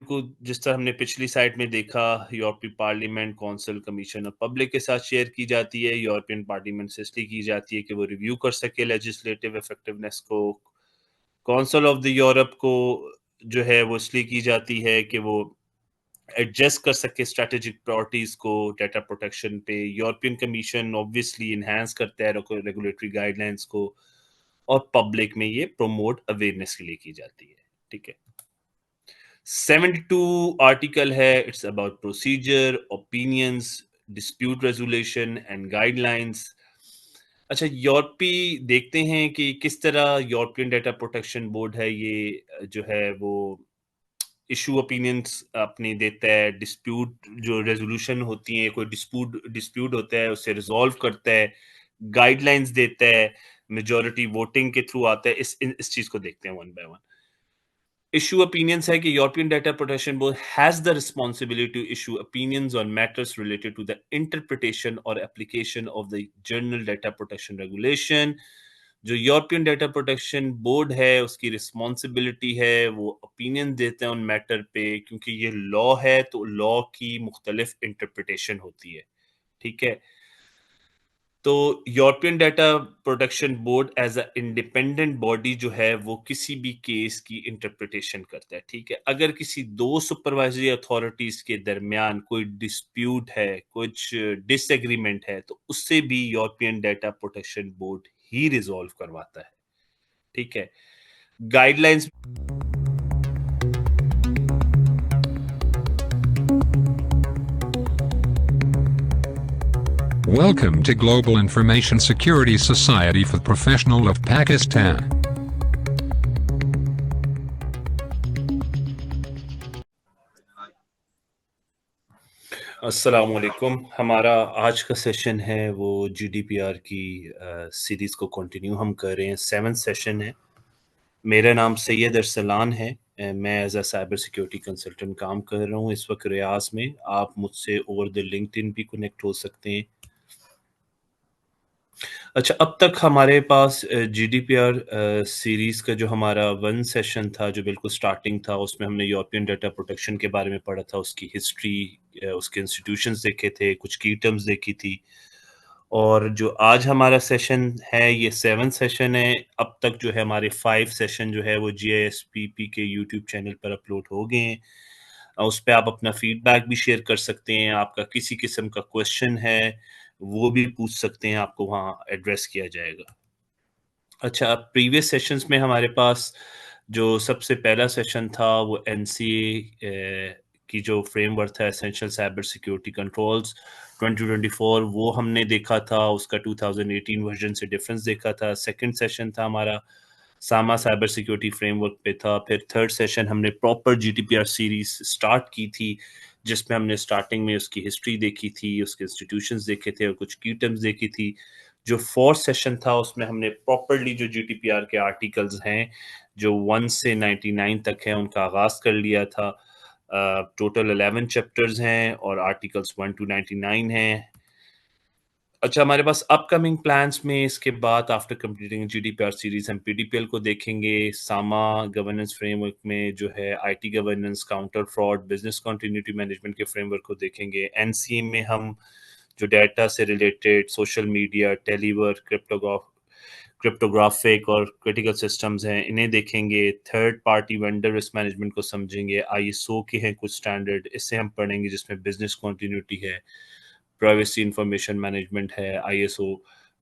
को जिस तरह हमने पिछली साइट में देखा, यूरोपीय पार्लियामेंट, काउंसिल, कमीशन और पब्लिक के साथ शेयर की जाती है। यूरोपियन पार्लियामेंट से इसलिए की जाती है कि वो रिव्यू कर सके लेजिस्लेटिव इफेक्टिवनेस को। काउंसिल ऑफ द यूरोप को जो है वो इसलिए की जाती है कि वो एडजस्ट कर सके स्ट्रेटेजिक प्रायोरिटीज को डाटा प्रोटेक्शन पे। यूरोपियन कमीशन ऑब्वियसली इनहेंस करता है रेगुलेटरी गाइडलाइंस को, और पब्लिक में ये प्रमोट अवेयरनेस के लिए की जाती है। ठीक है, 72 आर्टिकल है। It's about procedure, opinions, dispute resolution and guidelines. अच्छा, यूरोपी देखते हैं कि किस तरह यूरोपियन डाटा प्रोटेक्शन बोर्ड है ये जो है वो इशू ओपिनियंस अपनी देता है। डिस्प्यूट जो रेजोल्यूशन होती है, कोई डिस्प्यूट डिस्प्यूट होता है उसे रिजॉल्व करता है, गाइडलाइंस देता है, मेजॉरिटी वोटिंग के थ्रू आता है। इस चीज को देखते हैं one by one. Issue opinions है कि European Data Protection Board has the responsibility to issue opinions on matters related to the interpretation or application of the General Data Protection Regulation। जो यूरोपियन डाटा प्रोटेक्शन बोर्ड है उसकी responsibility है वो opinion देते हैं उन मैटर पे, क्योंकि ये लॉ है तो लॉ की मुख्तलिफ इंटरप्रिटेशन होती है। ठीक है, तो European data protection board as a independent body जो है वो किसी भी केस की इंटरप्रिटेशन करता है। ठीक है, अगर किसी दो सुपरवाइजरी अथॉरिटीज के दरमियान कोई डिस्प्यूट है, कुछ डिसएग्रीमेंट है, तो उससे भी यूरोपियन डाटा प्रोटेक्शन बोर्ड ही रिजॉल्व करवाता है। ठीक है, guidelines Welcome to Global Information Security Society for Professional of Pakistan. अस्सलाम वालेकुम। हमारा आज का सेशन है वो जीडीपीआर की सीरीज को कंटिन्यू हम कर रहे हैं। 7th सेशन है। मेरा नाम सैयद अरसलान है। मैं as a cyber security consultant काम कर रहा हूँ इस वक्त रियाज में। आप मुझसे ओवर द लिंक्डइन भी कनेक्ट हो सकते हैं। अच्छा, अब तक हमारे पास जीडीपीआर सीरीज का जो हमारा 1 सेशन था, जो बिल्कुल स्टार्टिंग था, उसमें हमने यूरोपियन डाटा प्रोटेक्शन के बारे में पढ़ा था, उसकी हिस्ट्री, उसके इंस्टीट्यूशंस देखे थे, कुछ की टर्म्स देखी थी। और जो आज हमारा सेशन है ये 7th सेशन है। अब तक जो है हमारे 5 सेशन जो है वो जीआईएसपीपी के यूट्यूब चैनल पर अपलोड हो गए हैं। उस पे आप अपना फीडबैक भी शेयर कर सकते हैं। आपका किसी किस्म का क्वेश्चन है वो भी पूछ सकते हैं, आपको वहाँ एड्रेस किया जाएगा। अच्छा, प्रीवियस सेशंस में हमारे पास जो सबसे पहला सेशन था वो एनसीए की जो फ्रेमवर्क था, एसेंशियल साइबर सिक्योरिटी कंट्रोल्स 2024, वो हमने देखा था। उसका 2018 वर्जन से डिफरेंस देखा था। सेकंड सेशन था हमारा सामा साइबर सिक्योरिटी फ्रेमवर्क पे था। फिर थर्ड सेशन हमने प्रॉपर जीडीपीआर सीरीज स्टार्ट की थी, जिसमें हमने स्टार्टिंग में उसकी हिस्ट्री देखी थी, उसके इंस्टीट्यूशंस देखे थे और कुछ की टर्म्स देखी थी। जो फोर्थ सेशन था उसमें हमने प्रॉपरली जो जीडीपीआर के आर्टिकल्स हैं जो 1 से 99 तक हैं उनका आगाज कर लिया था। टोटल 11 चैप्टर्स हैं और आर्टिकल्स 1 to 99 हैं। अच्छा, हमारे पास अपकमिंग प्लान्स में इसके बाद आफ्टर कंप्लीटिंग जीडीपीआर सीरीज हम पीडीपीएल को देखेंगे। सामा गवर्नेंस फ्रेमवर्क में जो है IT governance, counter fraud, business continuity management के फ्रेमवर्क को देखेंगे। एनसीए में हम जो डाटा से related social media, telework, cryptographic और क्रिटिकल सिस्टम्स हैं, इन्हें देखेंगे। Third party vendor risk management को समझेंगे। आईएसओ के हैं कुछ स्टैंडर्ड, इससे हम पढ़ेंगे, जिसमें बिजनेस कंटिन्यूटी है, प्राइवेसी इंफॉर्मेशन मैनेजमेंट है। आईएसओ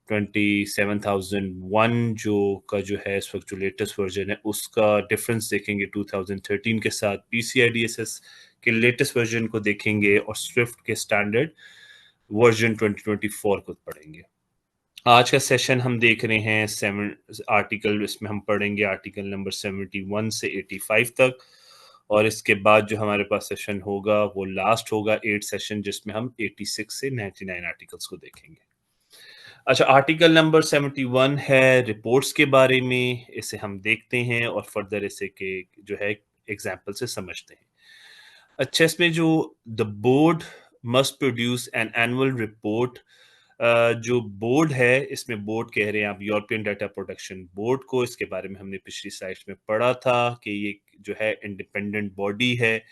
27001 जो है इस वक्त जो लेटेस्ट वर्जन है उसका डिफरेंस देखेंगे 2013 के साथ। पीसीआईडीएसएस के लेटेस्ट वर्जन को देखेंगे और स्विफ्ट के स्टैंडर्ड वर्जन 2024 को पढ़ेंगे। आज का सेशन हम देख रहे हैं 7 आर्टिकल, इसमें हम पढ़ेंगे आर्टिकल नंबर 71 से 85 तक। और इसके बाद जो हमारे पास सेशन होगा वो लास्ट होगा 8 सेशन, जिसमें हम 86 से 99 आर्टिकल्स को देखेंगे। अच्छा, आर्टिकल नंबर 71 है रिपोर्ट्स के बारे में। इसे हम देखते हैं और फर्दर इसे के जो है एग्जाम्पल से समझते हैं। अच्छा, इसमें जो the board must produce an annual report, जो बोर्ड है, इसमें बोर्ड कह रहे हैं आप यूरोपियन डाटा प्रोटेक्शन बोर्ड को। इसके बारे में हमने पिछली स्लाइड में पढ़ा था कि ये जो है इंडिपेंडेंट बॉडी है।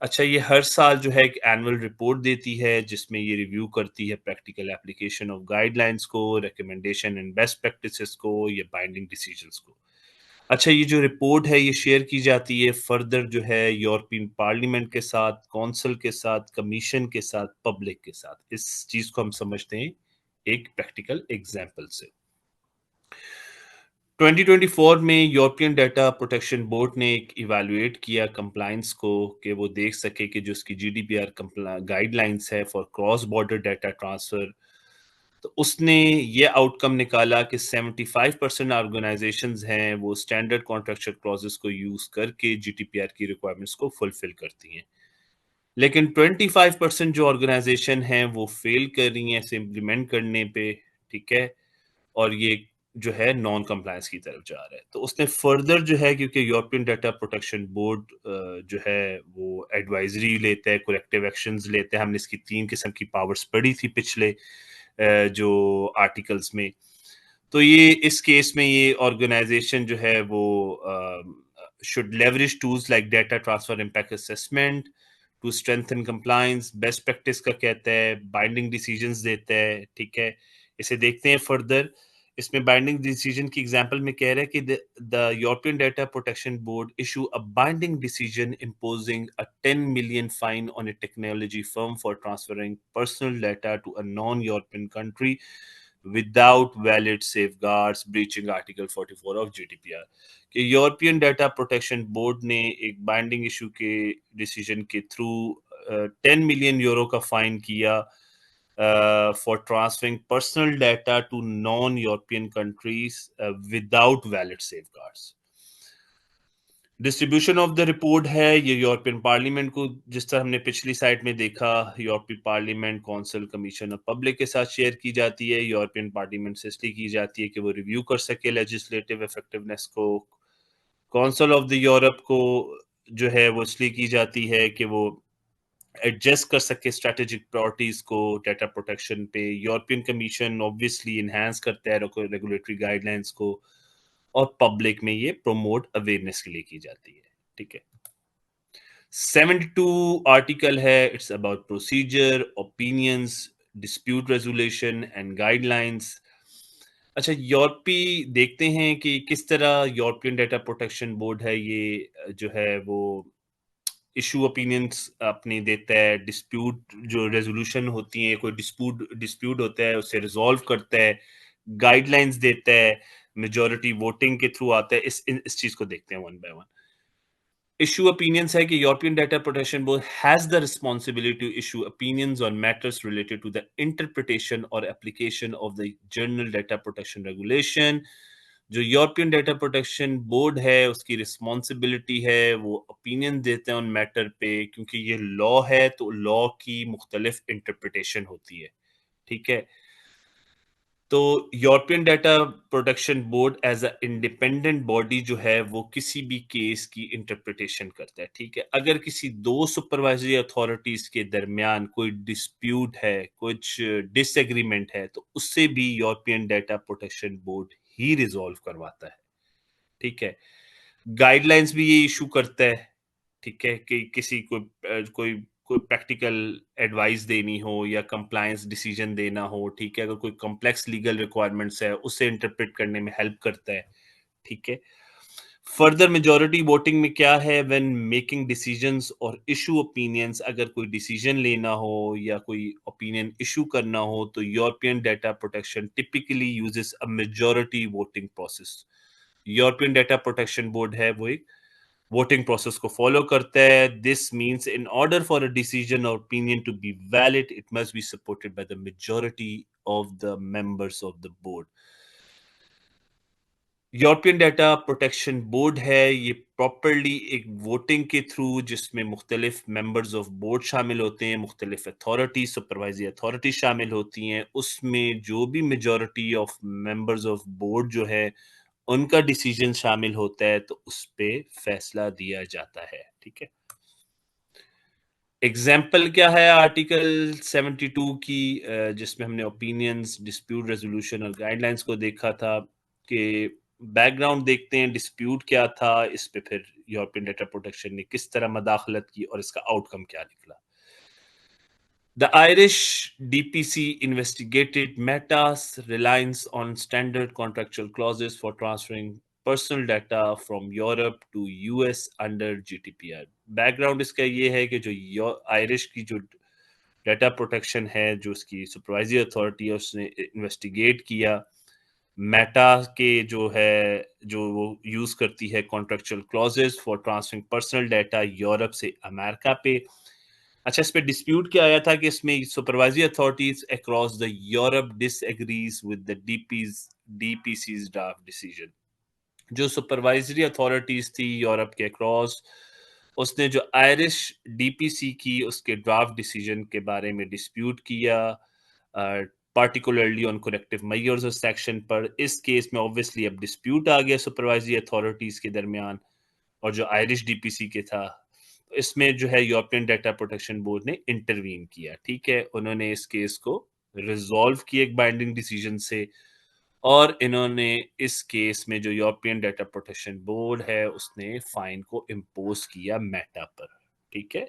अच्छा, ये हर साल जो है एक एनुअल रिपोर्ट देती है जिसमें ये रिव्यू करती है प्रैक्टिकल एप्लीकेशन ऑफ गाइडलाइंस को, रिकमेंडेशन एंड बेस्ट प्रैक्टिसेस को या बाइंडिंग डिसीजंस को। अच्छा, ये जो रिपोर्ट है ये शेयर की जाती है फर्दर जो है यूरोपियन पार्लियामेंट के साथ, कौंसिल के साथ, कमीशन के साथ, पब्लिक के साथ। इस चीज को हम समझते हैं एक प्रैक्टिकल एग्जांपल से। 2024 में यूरोपियन डाटा प्रोटेक्शन बोर्ड ने एक इवैल्यूएट किया कंप्लायंस को कि वो देख सके कि जो उसकी जीडीपीआर गाइडलाइंस है for cross border data transfer, तो उसने ये आउटकम निकाला कि 75% ऑर्गेनाइजेशंस हैं वो स्टैंडर्ड कॉन्ट्रैक्चुअल क्लॉजेस को यूज करके जीडीपीआर की रिक्वायरमेंट्स को फुलफिल करती हैं, लेकिन 25% जो ऑर्गेनाइजेशन हैं वो फेल कर रही हैं इसे इम्प्लीमेंट करने पे। ठीक है, और ये जो है नॉन कंप्लायंस की तरफ जा रहा है। तो उसने फर्दर जो है, क्योंकि यूरोपियन डाटा प्रोटेक्शन बोर्ड जो है वो एडवाइजरी लेता है, करेक्टिव एक्शंस लेते हैं। हमने इसकी 3 किस्म की पावर्स पढ़ी थी पिछले जो आर्टिकल्स में। तो ये इस केस में ये ऑर्गेनाइजेशन जो है वो should leverage tools like data transfer impact assessment to strengthen compliance. Best practice का कहता है, बाइंडिंग डिसीजंस देता है। ठीक है, इसे देखते हैं फर्दर। इसमें बाइंडिंग डिसीजन की एग्जांपल में कह रहा है कि the European data protection board issue a binding decision imposing a 10 million fine on a technology firm for transferring personal data to a non-European country without valid safeguards, breaching Article 44 of GDPR। कि European data protection board ने एक binding issue के decision के through 10 million euro का fine किया for transferring personal data to non-European countries without valid safeguards। Distribution of the report है ये European parliament को, जिस तरह हमने पिछली साइट में देखा, यूरोपियन पार्लियामेंट, काउंसिल, कमीशन और पब्लिक के साथ शेयर की जाती है। यूरोपियन पार्लियामेंट से इसलिए की जाती है कि वो रिव्यू कर सके लेजिस्लेटिव इफेक्टिवनेस को। काउंसिल ऑफ द यूरोप को जो है वो इसलिए की जाती है कि वो एडजस्ट कर सके स्ट्रेटेजिक प्रायोरिटीज को डाटा प्रोटेक्शन पे। यूरोपियन कमीशन ऑब्वियसली इनहेंस करता है रेगुलेटरी गाइडलाइंस को, और पब्लिक में ये प्रमोट अवेयरनेस के लिए की जाती है। ठीक है, 72 आर्टिकल है। It's about procedure, opinions, dispute resolution and guidelines. अच्छा, यूरोपी देखते हैं कि किस तरह यूरोपियन डाटा प्रोटेक्शन बोर्ड है ये जो है वो इशू ओपिनियंस अपनी देता है। डिस्प्यूट जो रेजोल्यूशन होती है, कोई डिस्प्यूट डिस्प्यूट होता है उसे रिजॉल्व करता है, गाइडलाइंस देता है, मेजॉरिटी वोटिंग के थ्रू आता है। इस चीज को देखते हैं one by one. Issue opinions है कि European data protection board has the responsibility to issue opinions on matters related to the interpretation or application of the general data protection regulation। जो यूरोपियन डाटा प्रोटेक्शन बोर्ड है उसकी responsibility है वो opinion देते हैं उन मैटर पे, क्योंकि ये लॉ है तो लॉ की मुख्तलिफ इंटरप्रिटेशन होती है। ठीक है, तो European data protection board as a independent body जो है वो किसी भी केस की इंटरप्रिटेशन करता है। ठीक है, अगर किसी दो सुपरवाइजरी अथॉरिटीज के दरमियान कोई डिस्प्यूट है, कुछ डिसएग्रीमेंट है, तो उससे भी यूरोपियन डाटा प्रोटेक्शन बोर्ड ही रिजॉल्व करवाता है। ठीक है, गाइडलाइंस भी ये इशू करता है। ठीक है, कि किसी को कोई कोई प्रैक्टिकल एडवाइस देनी हो या कंप्लायंस डिसीजन देना हो। ठीक है, अगर कोई कॉम्प्लेक्स लीगल रिक्वायरमेंट्स है उसे इंटरप्रेट करने में हेल्प करता है। ठीक है, फर्दर मेजॉरिटी वोटिंग में क्या है, व्हेन मेकिंग डिसीजंस और इशू ओपिनियंस, अगर कोई डिसीजन लेना हो या कोई ओपिनियन इशू करना हो तो European data protection typically uses a majority voting process. European data protection board है वो एक वोटिंग प्रोसेस को फॉलो करता है। This means in order for a decision or opinion to be valid it must be supported by the majority of the members of the board. European data protection board है ये properly एक voting के through, जिसमें मुख्तलिफ members of board शामिल होते हैं, मुख्तलिफ अथॉरिटी, सुपरवाइजरी अथॉरिटी शामिल होती हैं, उसमें जो भी majority of members of board जो है उनका डिसीजन शामिल होता है तो उस पे फैसला दिया जाता है। ठीक है, एग्जाम्पल क्या है आर्टिकल 72 की, जिसमें हमने ओपिनियंस, डिस्प्यूट रेजोल्यूशन और गाइडलाइंस को देखा था कि बैकग्राउंड देखते हैं, डिस्प्यूट क्या था, इस पे फिर यूरोपियन डेटा प्रोटेक्शन ने किस तरह मदाखलत की और इसका आउटकम क्या निकला। The Irish DPC investigated Meta's reliance on standard contractual clauses for transferring personal data from Europe to US under GDPR. Background इसका ये है कि जो आयरिश की जो डाटा प्रोटेक्शन है, जो उसकी सुपरवाइजरी अथॉरिटी है, उसने इन्वेस्टिगेट किया मेटा के जो है, जो वो यूज करती है contractual clauses for transferring personal data Europe से अमेरिका पे। अच्छा, इस पे डिस्प्यूट क्या आया था कि इसमें supervisory authorities across the Europe disagrees with the DPCs draft decision. जो सुपरवाइजरी अथॉरिटीज थी यूरोप के अक्रॉस, उसने जो आयरिश डीपीसी की उसके ड्राफ्ट डिसीजन के बारे में डिस्प्यूट किया, particularly on corrective measures section पर। इस केस में ऑब्वियसली अब डिस्प्यूट आ गया सुपरवाइजरी अथॉरिटीज के दरमियान और जो आयरिश डीपीसी के था, इसमें जो है यूरोपियन डाटा प्रोटेक्शन बोर्ड ने इंटरवीन किया। ठीक है, उन्होंने इस केस को रिजॉल्व किया एक बाइंडिंग डिसीजन से, और इन्होंने इस केस में जो यूरोपियन डाटा प्रोटेक्शन बोर्ड है उसने फाइन को इम्पोज किया मेटा पर। ठीक है,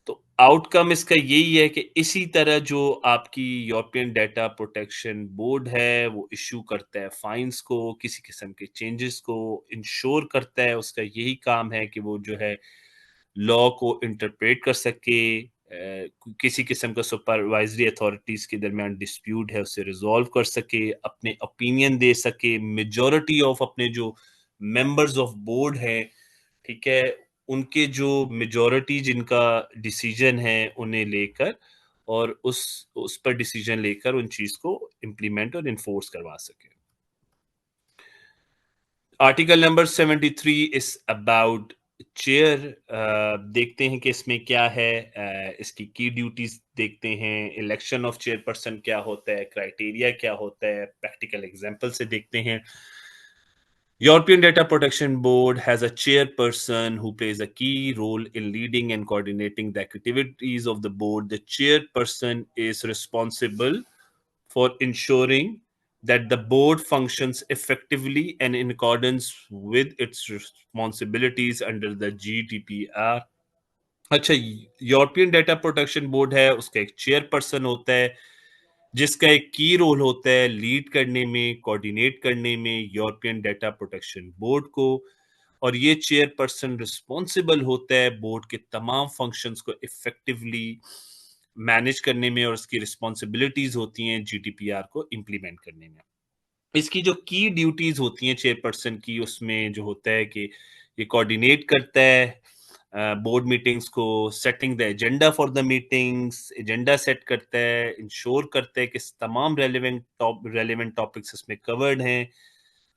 तो आउटकम इसका यही है कि इसी तरह जो आपकी यूरोपियन डाटा प्रोटेक्शन बोर्ड है वो इशू करता है फाइन्स को, किसी किस्म के चेंजेस को इंश्योर करता है। उसका यही काम है कि वो जो है लॉ को इंटरप्रेट कर सके, किसी किस्म का सुपरवाइजरी अथॉरिटीज के दरमियान डिस्प्यूट है उसे रिजॉल्व कर सके, अपने ओपिनियन दे सके, मेजॉरिटी ऑफ अपने जो मेंबर्स ऑफ बोर्ड है, ठीक है, उनके जो मेजॉरिटी जिनका डिसीजन है उन्हें लेकर और उस पर डिसीजन लेकर उन चीज को इम्प्लीमेंट और इन्फोर्स करवा सके। Article number 73 is about chair. देखते हैं कि इसमें क्या है, इसकी की ड्यूटीज देखते हैं, इलेक्शन ऑफ चेयरपर्सन क्या होता है, क्राइटेरिया क्या होता है, प्रैक्टिकल एग्जांपल से देखते हैं। European Data Protection Board has a chairperson who plays a key role in leading and coordinating the activities of the board. The chairperson is responsible for ensuring that the board functions effectively and in accordance with its responsibilities under the GDPR. अच्छा, European data protection board है, उसका एक chairperson होता है जिसका एक की role होता है लीड करने में, कोऑर्डिनेट करने में यूरोपियन डाटा प्रोटेक्शन बोर्ड को, और ये चेयरपर्सन रिस्पॉन्सिबल होता है बोर्ड के तमाम फंक्शंस को इफेक्टिवली मैनेज करने में, और उसकी रिस्पॉन्सिबिलिटीज होती हैं जीडीपीआर को इम्प्लीमेंट करने में। इसकी जो की ड्यूटीज होती हैं चेयरपर्सन की, उसमें जो होता है कि ये कोऑर्डिनेट करता है बोर्ड मीटिंग्स को, setting the agenda for the meetings, agenda set करता है, इंश्योर करता है कि तमाम रेलेवेंट टॉपिक्स इसमें कवर्ड हैं,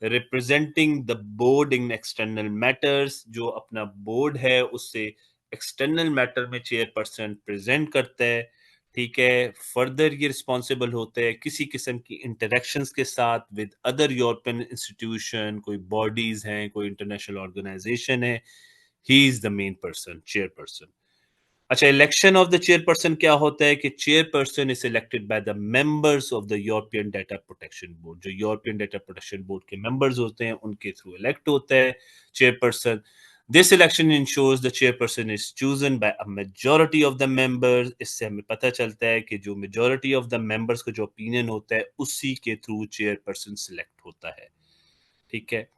representing the board in external matters, जो अपना बोर्ड है उससे एक्सटर्नल मैटर में चेयरपर्सन प्रेजेंट करता है। ठीक है, फर्दर ये रिस्पॉन्सिबल होता है किसी किस्म की इंटरेक्शंस के साथ विद अदर यूरोपियन इंस्टीट्यूशन, कोई बॉडीज हैं, कोई इंटरनेशनल ऑर्गेनाइजेशन है, he is the main person, chairperson. अच्छा, इलेक्शन ऑफ द चेयरपर्सन क्या होता है कि chairperson is elected by the members of the European data protection board. जो यूरोपियन डाटा प्रोटेक्शन बोर्ड के मेंबर्स होते हैं उनके थ्रू इलेक्ट होता है chairperson. This election ensures the chairperson is chosen by a majority of the members. इससे हमें पता चलता है कि जो मेजॉरिटी ऑफ द मेंबर्स का जो ओपिनियन होता है उसी के थ्रू चेयरपर्सन सिलेक्ट होता है। ठीक है,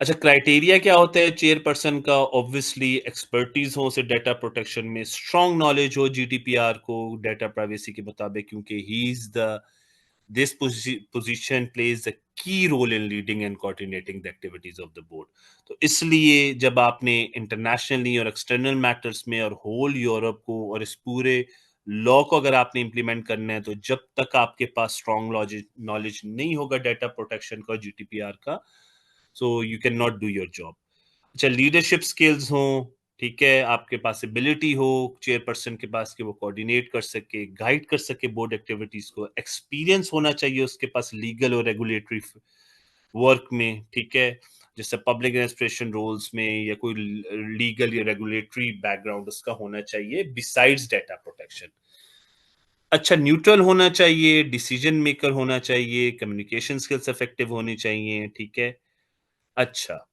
अच्छा, क्राइटेरिया क्या होता है चेयरपर्सन का? ऑब्वियसली एक्सपर्टीज हो उसे डाटा प्रोटेक्शन में, स्ट्रॉन्ग नॉलेज हो जीडीपीआर को डाटा प्राइवेसी के मुताबिक, क्योंकि he is the this position plays the key role in leading and coordinating the activities of the board. तो इसलिए जब आपने इंटरनेशनली और एक्सटर्नल मैटर्स में और होल यूरोप को और इस पूरे लॉ को अगर आपने इंप्लीमेंट करना है, तो जब तक आपके पास स्ट्रॉन्ग नॉलेज नहीं होगा डाटा प्रोटेक्शन का, जीडीपीआर का, so you can not do your job. अच्छा, लीडरशिप स्किल्स हो, ठीक है, आपके पास एबिलिटी हो चेयरपर्सन के पास कि वो कोऑर्डिनेट कर सके, गाइड कर सके बोर्ड एक्टिविटीज को, एक्सपीरियंस होना चाहिए उसके पास लीगल और रेगुलेटरी वर्क में, ठीक है, जैसे पब्लिक एडमिनिस्ट्रेशन रोल्स में, या कोई लीगल या रेगुलेटरी बैकग्राउंड उसका होना चाहिए बिसाइड्स डाटा प्रोटेक्शन। अच्छा न्यूट्रल होना चाहिए, डिसीजन मेकर होना चाहिए, कम्युनिकेशन स्किल्स इफेक्टिव होनी चाहिए, ठीक है? अच्छा,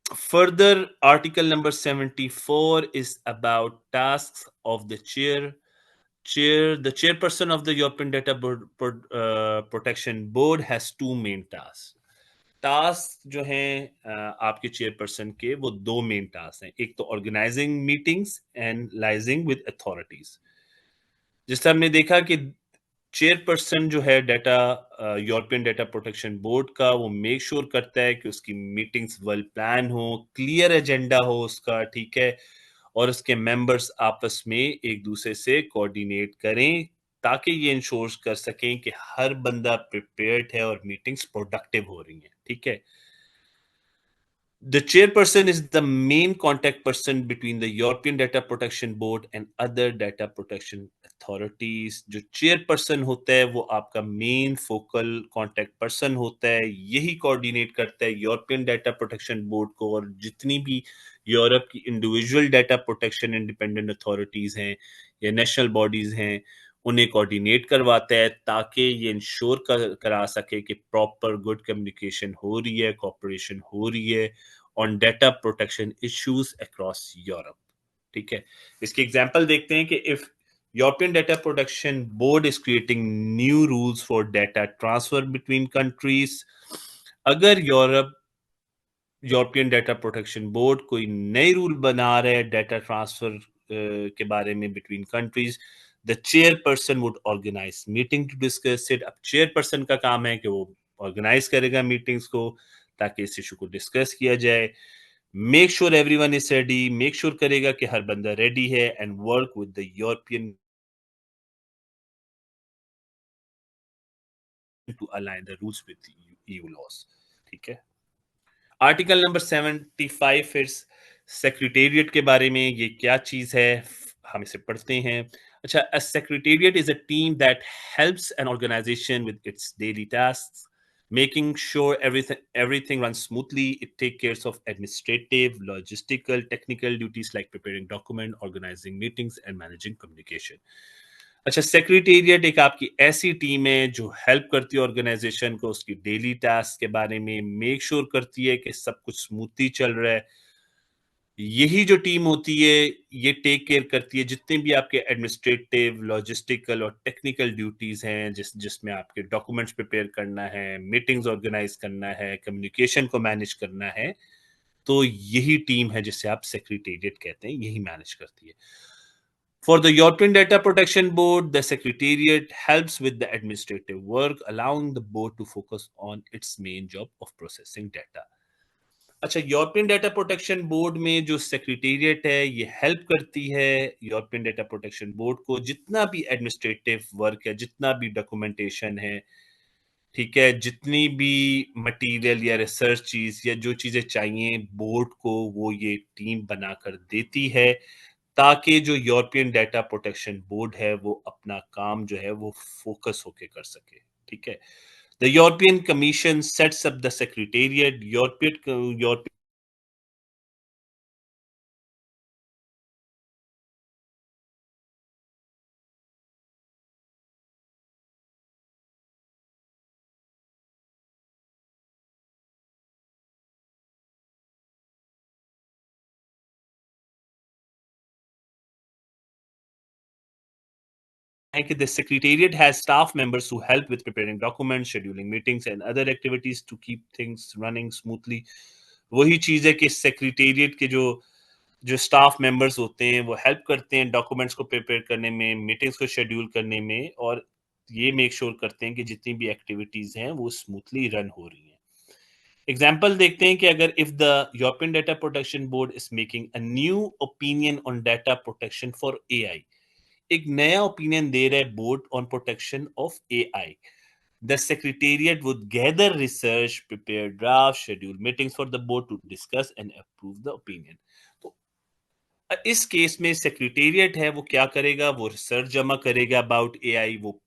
further article number 74 is about tasks of the the chairperson of the European Data Protection Board has two main tasks. Task जो हैं आपके चेयरपर्सन के वो दो मेन टास्क हैं, एक तो organising meetings and liaising with authorities. जिससे हमने देखा कि चेयरपर्सन जो है data European data protection board का, वो मेक श्योर करता है कि उसकी मीटिंग्स वेल प्लान हो, क्लियर एजेंडा हो उसका, ठीक है, और उसके मेंबर्स आपस में एक दूसरे से कोऑर्डिनेट करें ताकि ये इंश्योर कर सकें कि हर बंदा प्रिपेयर्ड है और मीटिंग्स प्रोडक्टिव हो रही हैं, ठीक है। The chairperson is the main contact person between the European Data Protection Board and other data protection authorities. जो chairperson होता है वो आपका main focal contact person होता है, यही coordinate करता है यूरोपियन डाटा प्रोटेक्शन बोर्ड को, और जितनी भी यूरोप की individual data protection independent authorities हैं या नेशनल बॉडीज हैं, उन्हें कोऑर्डिनेट करवाता है ताकि ये इंश्योर करा सके कि प्रॉपर गुड कम्युनिकेशन हो रही है, कोऑपरेशन हो रही है on data protection issues across Europe, ठीक है। इसकी एग्जांपल देखते हैं कि if European data protection board is creating new rules for data transfer between countries, अगर यूरोपियन डाटा प्रोटेक्शन बोर्ड कोई नए रूल बना रहे हैं डाटा ट्रांसफर के बारे में between countries, the chairperson would organise meeting to discuss it. अब चेयरपर्सन का काम है कि वो ऑर्गेनाइज करेगा मीटिंग्स को ताकि इस इशू को डिस्कस किया जाए, make sure everyone is ready, make sure करेगा कि हर बंदा रेडी है, and work with the European to align the rules with EU laws, ठीक है। आर्टिकल नंबर 75 फिर सेक्रेटेरिएट के बारे में, ये क्या चीज है हम इसे पढ़ते हैं। अच्छा, a secretariat is a team that helps an organization with its daily tasks, making sure everything runs smoothly. It takes care of administrative, logistical, technical duties like preparing document, organizing meetings and managing communication. अच्छा, secretariat एक आपकी ऐसी team है जो help करती है organisation को उसकी डेली टास्क के बारे में, मेक श्योर करती है कि सब कुछ स्मूथली चल रहा है। यही जो टीम होती है ये टेक केयर करती है जितने भी आपके एडमिनिस्ट्रेटिव, लॉजिस्टिकल और टेक्निकल ड्यूटीज हैं, जिसमें आपके डॉक्यूमेंट्स प्रिपेयर करना है, मीटिंग्स ऑर्गेनाइज करना है, कम्युनिकेशन को मैनेज करना है, तो यही टीम है जिसे आप सेक्रेटेरिएट कहते हैं, यही मैनेज करती है। For the European Data Protection Board, the Secretariat helps with the administrative work, allowing the board to focus on its main job of processing data. अच्छा, यूरोपियन डाटा प्रोटेक्शन बोर्ड में जो secretariat है ये help करती है European data protection board को, जितना भी एडमिनिस्ट्रेटिव वर्क है, जितना भी डॉक्यूमेंटेशन है, ठीक है, जितनी भी मटेरियल या रिसर्च चीज या जो चीजें चाहिए बोर्ड को, वो ये टीम बनाकर देती है ताकि जो यूरोपियन डाटा प्रोटेक्शन बोर्ड है वो अपना काम जो है वो फोकस होके कर सके, ठीक है। The European commission sets up the secretariat, European the Secretariat has staff members who help with preparing documents, scheduling meetings, and other activities to keep things running smoothly. वही चीज है कि सेक्रेटेरिएट के जो स्टाफ मेंबर्स होते हैं वो help करते हैं डॉक्यूमेंट्स को प्रिपेयर करने में, मीटिंग्स को शेड्यूल करने में, और ये मेक श्योर करते हैं कि जितनी भी एक्टिविटीज हैं वो स्मूथली रन हो रही हैं। एग्जाम्पल देखते हैं कि अगर if the European data protection board is making a new opinion on data protection for AI, एक नया ओपिनियन दे रहा है board on protection of AI, the secretariat would gather research, prepare draft, schedule meetings for the board to discuss and approve the opinion. तो इस case में secretariat है वो क्या करेगा, वो रिसर्च जमा करेगा अबाउट एआई, वो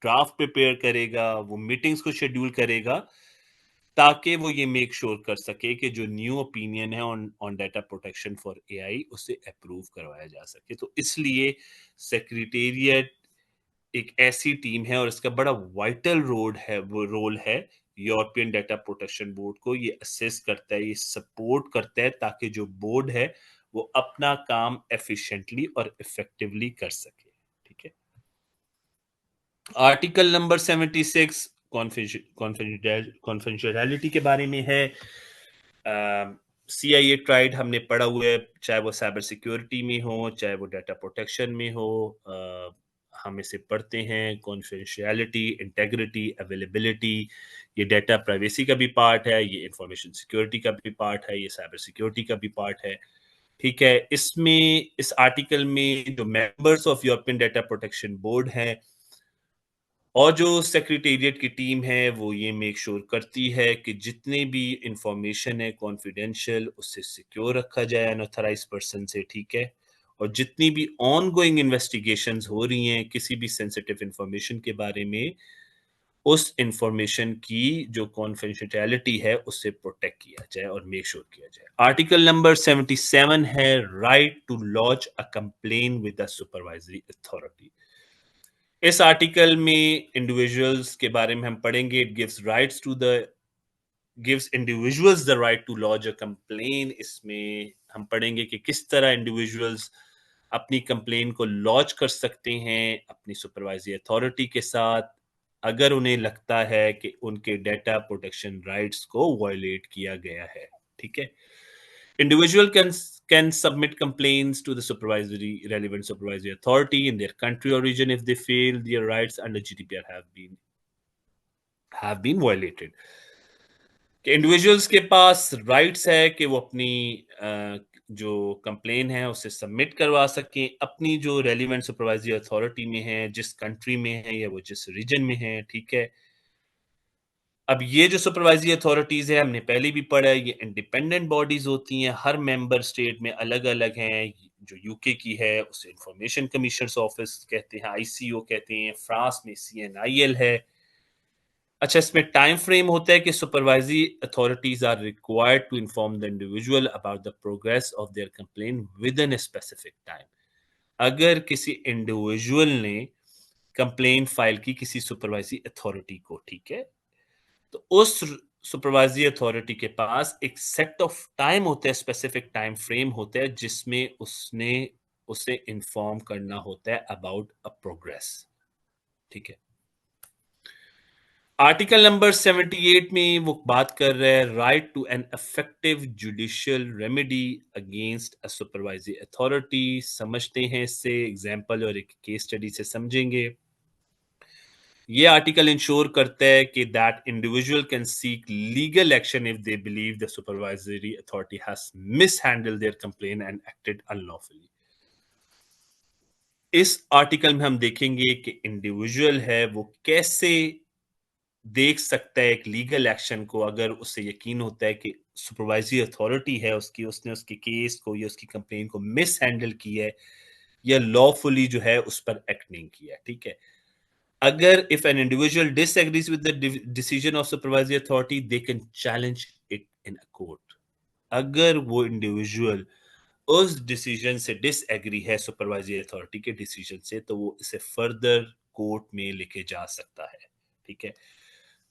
ड्राफ्ट प्रिपेयर करेगा, वो मीटिंग्स को शेड्यूल करेगा ताकि वो ये मेक श्योर कर सके कि जो न्यू ओपिनियन है on on data protection for AI उसे अप्रूव करवाया जा सके। तो इसलिए सेक्रेटेरिएट एक ऐसी टीम है और इसका बड़ा वाइटल रोल है यूरोपियन डाटा प्रोटेक्शन बोर्ड को। ये असेस करता है, ये सपोर्ट करता है ताकि जो बोर्ड है वो अपना काम एफिशिएंटली और इफेक्टिवली कर सके। ठीक है। आर्टिकल नंबर 76 कॉन्फिडेंशियलिटी के बारे में है। CIA ट्राइड हमने पढ़ा हुआ है, चाहे वो साइबर सिक्योरिटी में हो, चाहे वो डाटा प्रोटेक्शन में हो। हम इसे पढ़ते हैं, कॉन्फिडेंशियलिटी, इंटेग्रिटी, अवेलेबिलिटी। ये डाटा प्राइवेसी का भी पार्ट है, ये इंफॉर्मेशन सिक्योरिटी का भी पार्ट है, ये साइबर सिक्योरिटी का भी पार्ट है। ठीक है। इसमें इस आर्टिकल में जो members of European data protection board हैं और जो सेक्रेटेरिएट की टीम है वो ये मेक श्योर करती है कि जितने भी इंफॉर्मेशन है कॉन्फिडेंशियल, उससे सिक्योर रखा जाए अनऑथराइज्ड पर्सन से। ठीक है। और जितनी भी ऑन गोइंग इन्वेस्टिगेशंस हो रही हैं किसी भी सेंसिटिव इंफॉर्मेशन के बारे में, उस इंफॉर्मेशन की जो कॉन्फिडेंशियलिटी है उससे प्रोटेक्ट किया जाए और मेक श्योर किया जाए। आर्टिकल नंबर 77 है right to launch a complain with the supervisory authority. इस आर्टिकल में इंडिविजुअल्स के बारे में हम पढ़ेंगे। It gives individuals the right to launch a complain. इसमें हम पढ़ेंगे कि किस तरह इंडिविजुअल्स अपनी कंप्लेन को लॉन्च कर सकते हैं अपनी सुपरवाइजरी अथॉरिटी के साथ अगर उन्हें लगता है कि उनके डेटा प्रोटेक्शन राइट्स को वायलेट किया गया है। ठीक है। Individual can submit complaints to the relevant supervisory authority in their country or region if they feel their rights under GDPR have been violated. कि इंडिविजुअल्स के पास राइट्स है कि वो अपनी जो कंप्लेन है उसे सबमिट करवा सकें अपनी जो रेलिवेंट सुपरवाइजरी अथॉरिटी में है, जिस कंट्री में है या वो जिस रीजन में है। ठीक है। अब ये जो सुपरवाइजरी अथॉरिटीज है हमने पहले भी पढ़ा है, ये इंडिपेंडेंट बॉडीज होती हैं, हर मेंबर स्टेट में अलग अलग हैं। जो यूके की है उसे इंफॉर्मेशन कमिश्नर्स ऑफिस कहते हैं, ICO कहते हैं। फ्रांस में CNIL है। अच्छा, इसमें टाइम फ्रेम होता है कि supervisory authorities are required to inform the individual about the progress of their complain within specific time. अगर किसी इंडिविजुअल ने कंप्लेन फाइल की किसी सुपरवाइजरी अथॉरिटी को, ठीक है, तो उस सुपरवाइजरी अथॉरिटी के पास एक सेट ऑफ टाइम होता है, स्पेसिफिक टाइम फ्रेम होता है जिसमें उसने उसे इन्फॉर्म करना होता है अबाउट अ प्रोग्रेस। ठीक है। आर्टिकल नंबर 78 में वो बात कर रहे हैं right to an effective judicial remedy against a supervisory authority. समझते हैं इससे, एग्जांपल और एक केस स्टडी से समझेंगे। ये आर्टिकल इंश्योर करता है कि that individual can seek legal action if they believe the supervisory authority has mishandled their complain and acted unlawfully. इस आर्टिकल में हम देखेंगे कि इंडिविजुअल है वो कैसे देख सकता है एक लीगल एक्शन को अगर उससे यकीन होता है कि सुपरवाइजरी अथॉरिटी है उसने उसके केस को या उसकी कंप्लेन को मिस हैंडल किया है या लॉफुली जो है उस पर एक्ट नहीं किया। ठीक है। अगर if an individual disagrees with the decision of supervisory authority, they can challenge it in a court. अगर वो इंडिविजुअल उस डिसीजन से डिसएग्री है सुपरवाइजरी अथॉरिटी के डिसीजन से, तो वो इसे फर्दर कोर्ट में लेके जा सकता है। ठीक है।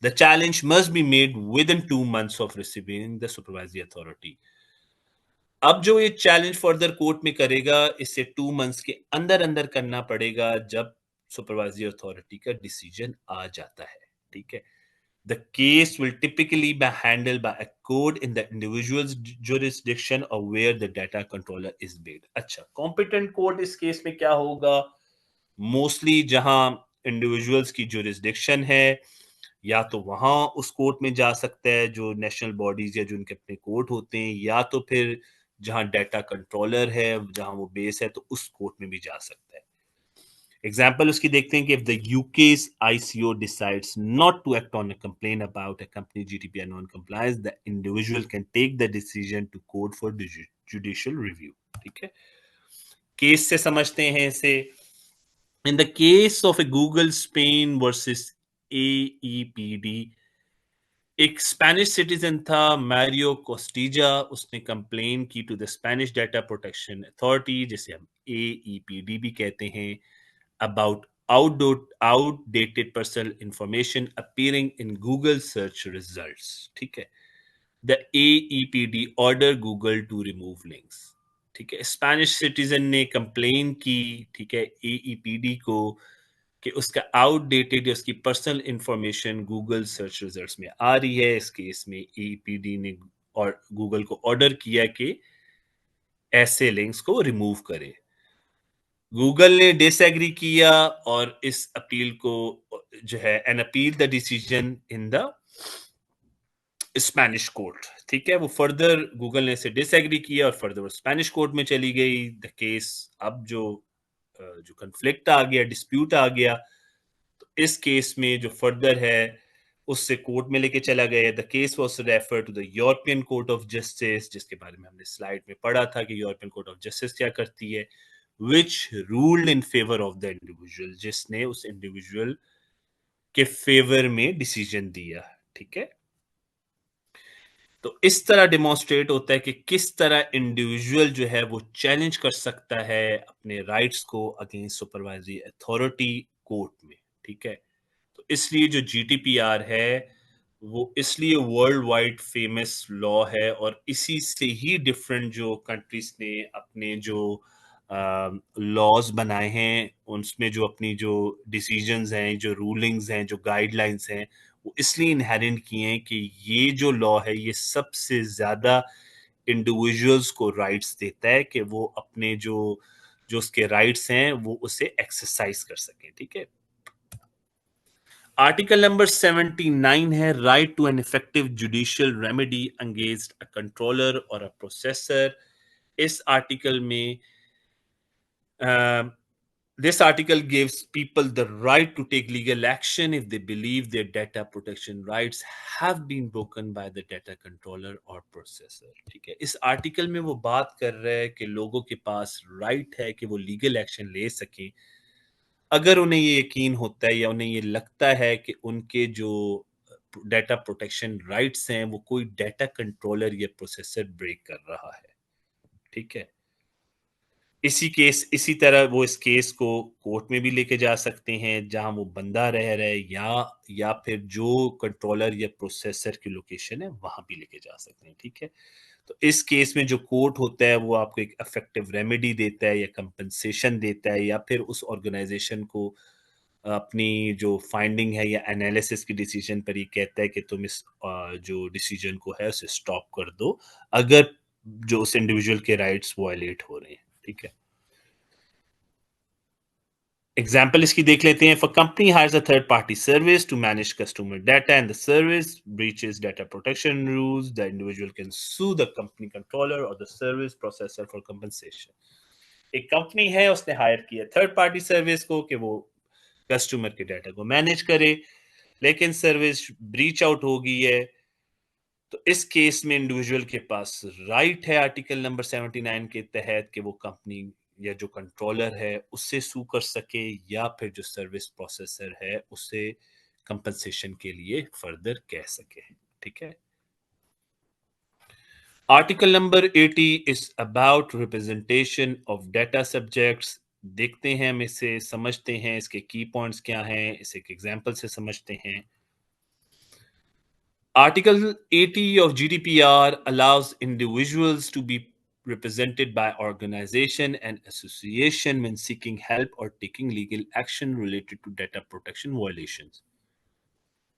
The challenge must be made within 2 months of receiving the supervisory authority. अब जो ये चैलेंज फर्दर कोर्ट में करेगा इसे 2 मंथ्स के अंदर अंदर करना पड़ेगा जब सुपरवाइजरी अथॉरिटी का डिसीजन आ जाता है। ठीक है। The case will typically be handled by a court in the individual's jurisdiction or where the data controller is based. अच्छा, competent court इस केस में क्या होगा? मोस्टली जहां इंडिविजुअल्स की जुरिस्डिक्शन है या तो वहां उस कोर्ट में जा सकता है जो नेशनल बॉडीज या जो उनके अपने कोर्ट होते हैं, या तो फिर जहां डाटा कंट्रोलर है जहां वो बेस है तो उस कोर्ट में भी जा सकता है। एग्जाम्पल उसकी देखते हैं कि if the UK's ICO decides not to act on a complaint about a company GDPR non-compliance, the individual can take the decision to court for judicial review. ठीक है। केस से समझते हैं इसे। In the case of a Google Spain versus AEPD, एक Spanish citizen था Mario Costeja, उसने complain की to the Spanish data protection authority जिसे हम AEPD भी कहते हैं about outdated personal information appearing in Google search results. ठीक है, the AEPD order Google to remove links. ठीक है, स्पेनिश सिटीजन ने कंप्लेन की, ठीक है, AEPD को कि उसका आउटडेटेड या उसकी personal information Google search results में आ रही है। इस केस में AEPD ने और गूगल को ऑर्डर किया कि ऐसे लिंक्स को रिमूव करे। गूगल ने डिसएग्री किया और इस अपील को जो है an appeal the decision in the Spanish court. ठीक है, वो फर्दर गूगल ने इसे डिसएग्री किया और फर्दर स्पेनिश कोर्ट में चली गई। द केस अब जो कंफ्लिक्ट आ गया, डिस्प्यूट आ गया, तो इस केस में जो फर्दर है उससे कोर्ट में लेके चला गया। The case was refer to the European court of justice, जिसके बारे में हमने स्लाइड में पढ़ा था कि यूरोपियन कोर्ट ऑफ जस्टिस क्या करती है, which ruled in favor of the individual, जिसने उस इंडिविजुअल के फेवर में डिसीजन दिया। ठीक है, तो इस तरह डिमॉन्स्ट्रेट होता है कि किस तरह इंडिविजुअल जो है वो चैलेंज कर सकता है अपने राइट्स को अगेंस्ट सुपरवाइजरी अथॉरिटी कोर्ट में। ठीक है, तो इसलिए जो GDPR है वो इसलिए वर्ल्ड वाइड फेमस लॉ है और इसी से ही डिफरेंट जो कंट्रीज ने अपने जो लॉज बनाए हैं उसमें जो अपनी जो डिसीजंस हैं, जो रूलिंग्स हैं, जो गाइडलाइंस हैं, वो इसलिए इनहेरेंट किए हैं कि ये जो लॉ है ये सबसे ज्यादा इंडिविजुअल्स को राइट्स देता है कि वो अपने जो जो उसके राइट्स हैं वो उसे एक्सरसाइज कर सकें। ठीक है, आर्टिकल नंबर 79 है right to an effective judicial remedy against a controller और अ प्रोसेसर। इस आर्टिकल में this article gives people the right to take legal action if they believe their data protection rights have been broken by the data controller or processor। ठीक है, इस article में वो बात कर रहा है कि लोगों के पास राइट है कि वो लीगल एक्शन ले सकें अगर उन्हें ये यकीन होता है या उन्हें ये लगता है कि उनके जो डाटा प्रोटेक्शन राइट्स हैं वो कोई डाटा कंट्रोलर या प्रोसेसर ब्रेक कर रहा है। ठीक है, इसी तरह वो इस केस को कोर्ट में भी लेके जा सकते हैं जहां वो बंदा रह रहा है या फिर जो कंट्रोलर या प्रोसेसर की लोकेशन है वहां भी लेके जा सकते हैं। ठीक है, तो इस केस में जो कोर्ट होता है वो आपको एक इफेक्टिव रेमेडी देता है या कंपनसेशन देता है या फिर उस ऑर्गेनाइजेशन को अपनी जो फाइंडिंग है या एनालिसिस की डिसीजन पर ये कहता है कि तुम इस जो डिसीजन को है उसे स्टॉप कर दो अगर जो उस इंडिविजुअल के राइट्स वायलेट हो रहे हैं। ठीक है, एग्जाम्पल इसकी देख लेते हैं। For company hires a third party service to manage customer data and the service breaches data protection rules, the individual can sue the company controller or the service processor for compensation. एक company है उसने higher किया third party service को कि वो customer के data को manage करे, लेकिन सर्विस ब्रीच आउट हो गई है, तो इस केस में इंडिविजुअल के पास राइट है आर्टिकल नंबर 79 के तहत कि वो कंपनी या जो कंट्रोलर है उससे सू कर सके या फिर जो सर्विस प्रोसेसर है उससे कंपनसेशन के लिए फर्दर कह सके। ठीक है, article number 80 is about representation of data subjects. देखते हैं, हम इसे समझते हैं, इसके की पॉइंट्स क्या हैं, इसे एक एग्जांपल से समझते हैं। Article 80 of GDPR allows individuals to be represented by organization and association when seeking help or taking legal action related to data protection violations.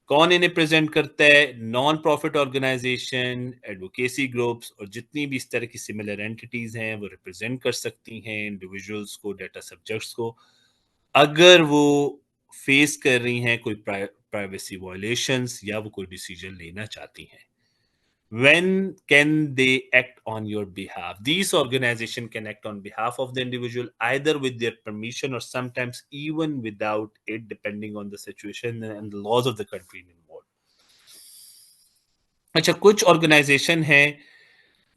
कौन इन्हें प्रेजेंट करता है? Non profit organisation, advocacy groups और जितनी भी इस तरह की सिमिलर एंटिटीज हैं वो रिप्रेजेंट कर सकती हैं इंडिविजुअल्स को, डाटा सब्जेक्ट्स को, अगर वो फेस कर रही हैं कोई प्राइवेसी वायलेशंस या वो कोई डिसीजन लेना चाहती हैं। When can they act on your behalf? These organizations can act on behalf of the individual either with their permission or sometimes even without it, depending on the situation and the laws of the country involved. अच्छा, कुछ organisation है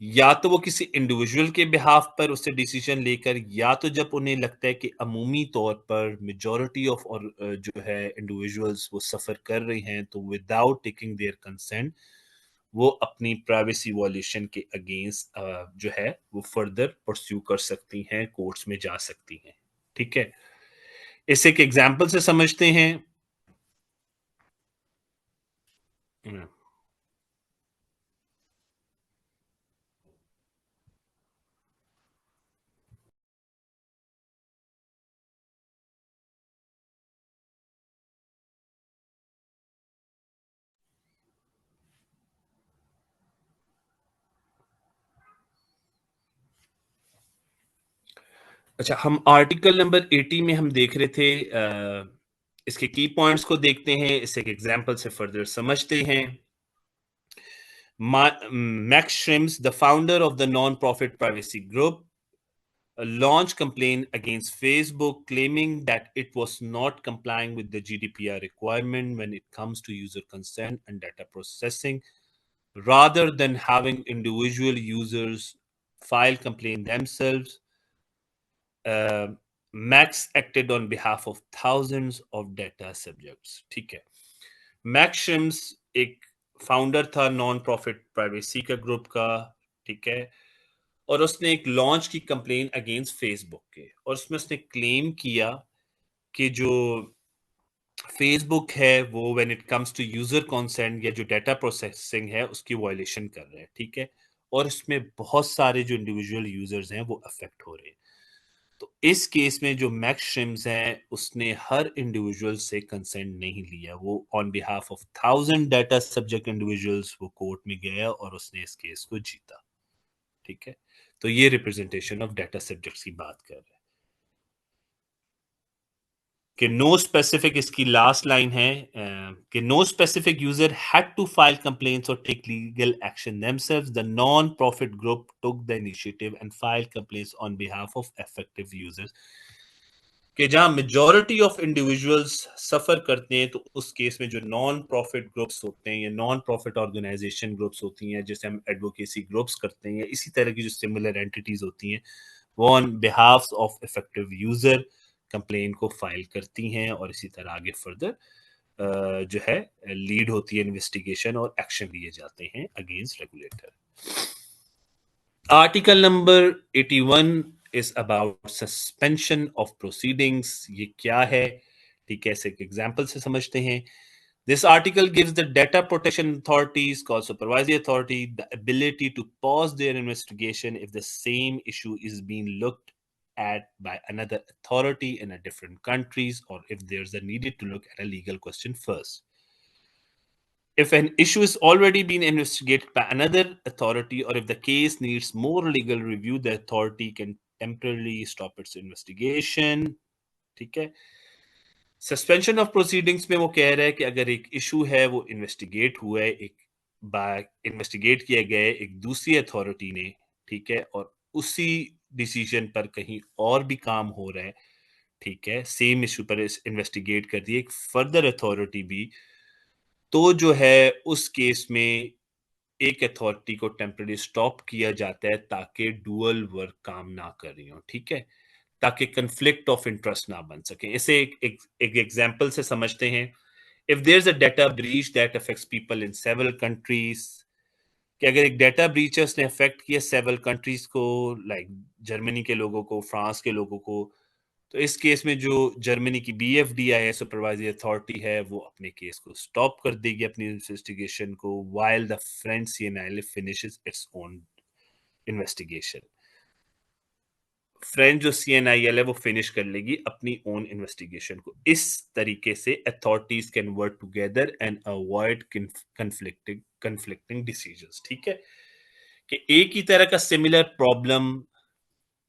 या तो वो किसी individual के behalf पर उससे डिसीजन लेकर या तो जब उन्हें लगता है कि अमूमी तौर पर मेजॉरिटी ऑफ और जो है इंडिविजुअल्स वो सफ़र कर रहे हैं तो विदाउट टेकिंग देयर कंसेंट वो अपनी प्राइवेसी वॉल्यूशन के अगेंस्ट जो है वो फर्दर परस्यू कर सकती हैं, कोर्ट्स में जा सकती हैं। ठीक है, इसे एक एग्जाम्पल से समझते हैं। अच्छा, हम आर्टिकल नंबर 80 में हम देख रहे थे, इसके की पॉइंट्स को देखते हैं, इसे एक एग्जांपल से फर्दर समझते हैं। Max Schrems, the founder of the non-profit privacy group, launched complaint against Facebook claiming that it was not complying with the GDPR requirement when it comes to user consent and data processing. Rather than having individual users file complaint themselves, uh, Max acted on behalf of thousands of data subjects. ठीक है, max शिम्स एक founder था non profit privacy का group का, ठीक है, और उसने एक लॉन्च की कंप्लेन अगेंस्ट फेसबुक के, और उसमें उसने क्लेम किया कि जो फेसबुक है वो when it comes to user consent या जो डाटा प्रोसेसिंग है उसकी वायलेशन कर रहे हैं, ठीक है, और इसमें बहुत सारे जो इंडिविजुअल यूजर्स हैं वो अफेक्ट हो रहे हैं। तो इस केस में जो मैक्स शिम्स है उसने हर इंडिविजुअल से कंसेंट नहीं लिया, वो on behalf of 1000 data subject individuals वो कोर्ट में गया और उसने इस केस को जीता, ठीक है। तो ये रिप्रेजेंटेशन ऑफ डाटा सब्जेक्ट्स की बात कर रहे हैं कि नो स्पेसिफिक, इसकी लास्ट लाइन है कि no specific user had to file complaints or take legal action themselves, the non profit group took the initiative and file complaints on behalf of effective users. कि जहां majority of individuals सफर करते हैं तो उस case में जो non profit groups होते हैं या नॉन प्रॉफिट ऑर्गेनाइजेशन ग्रुप्स होती हैं, जैसे हम एडवोकेसी ग्रुप्स करते हैं या इसी तरह की जो सिमिलर एंटिटीज होती हैं, वो on behalf of effective user complain को फाइल करती हैं और इसी तरह आगे फर्दर जो है लीड होती है इन्वेस्टिगेशन और एक्शन लिए जाते हैं against regulator. Article number 81 is about suspension of proceedings। ये क्या है, ठीक है, इसे एक एग्जांपल से समझते हैं। This article gives the data protection authorities, called supervisory authority, the ability to pause their investigation if the same issue is being looked at by another authority in a different countries, or if there's a needed to look at a legal question first. If an issue is already been investigated by another authority, or if the case needs more legal review, the authority can temporarily stop its investigation। ठीक है, suspension of proceedings में वो कह रहा है कि अगर एक इशू है वो इन्वेस्टिगेट हुआ है, एक बाय इन्वेस्टिगेट किया गया है एक दूसरी अथॉरिटी ने, ठीक है, और उसी डिसीजन पर कहीं और भी काम हो रहा है, ठीक है, सेम इशू पर इन्वेस्टिगेट कर दी एक फर्दर अथॉरिटी भी, तो जो है उस केस में एक अथॉरिटी को टेम्पररी स्टॉप किया जाता है ताकि डुअल वर्क काम ना कर रही हो, ठीक है, ताकि कंफ्लिक्ट ऑफ इंटरेस्ट ना बन सके। इसे एक एग्जांपल से समझते हैं। If there is a data breach that affects people in several countries, कि अगर एक डाटा ब्रीच है उसने अफेक्ट किया सेवरल कंट्रीज को, लाइक जर्मनी के लोगों को, फ्रांस के लोगों को, तो इस केस में जो जर्मनी की बीएफडीआई है, सुपरवाइजरी अथॉरिटी है, वो अपने केस को स्टॉप कर देगी अपनी इन्वेस्टिगेशन को, while the French CNIL finishes its own investigation. French जो सीएनआईएल है वो फिनिश कर लेगी अपनी ओन इन्वेस्टिगेशन को। इस तरीके से authorities can work together and avoid conflicting decisions, ठीक है, कि एक ही तरह का सिमिलर प्रॉब्लम